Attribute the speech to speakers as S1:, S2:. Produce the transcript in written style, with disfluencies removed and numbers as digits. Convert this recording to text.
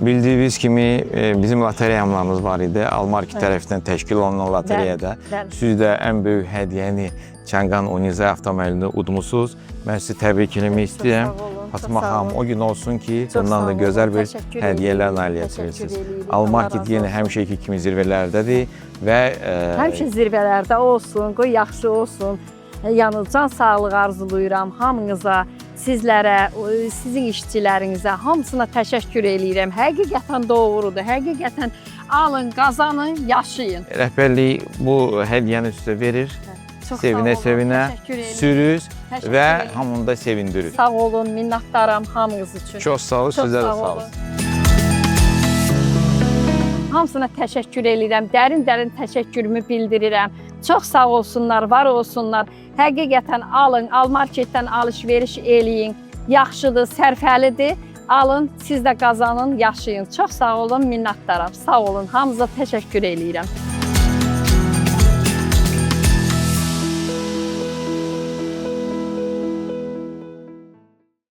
S1: Bildiğiniz kimi bizim lotereyamlarımız var idi. Almarket tərəfindən təşkil olunan lotereyada. Siz də ən böyük hədiyyəni Çanqan Onizay avtomobilini udmusunuz. Mən sizi təbrik eləmək istəyirəm. Fatma xanım, o gün olsun ki, bundan da gözəl bir hədiyyələr nailiyyəsiniz. Almarket yenə həmişəki kimi zirvələrdədir və
S2: həmişə zirvələrdə olsun, qoy yaxşı olsun. Yəni can sağlığı arzulayıram hamınıza, sizlərə, sizin işçilərinizə, hamısına təşəkkür eləyirəm. Həqiqətən doğrudur, həqiqətən alın, qazanın, yaşayın.
S1: Rəhbərlik bu hədiyyəni sizə verir. Sevinə-sevinə sürüz və hamını da sevindirir.
S2: Sağ olun, minnətdaram hamınız üçün.
S1: Çox sağ olun, sizə də sağ olun.
S2: Hamısına təşəkkür eləyirəm, dərin-dərin təşəkkürümü bildirirəm. Çox sağ olsunlar, var olsunlar. Həqiqətən alın, Almarketdən alış-veriş eləyin. Yaxşıdır, sərfəlidir. Alın, siz də qazanın, yaşayın. Çox sağ olun, minnətdaram. Sağ olun, hamınıza təşəkkür eləyirəm.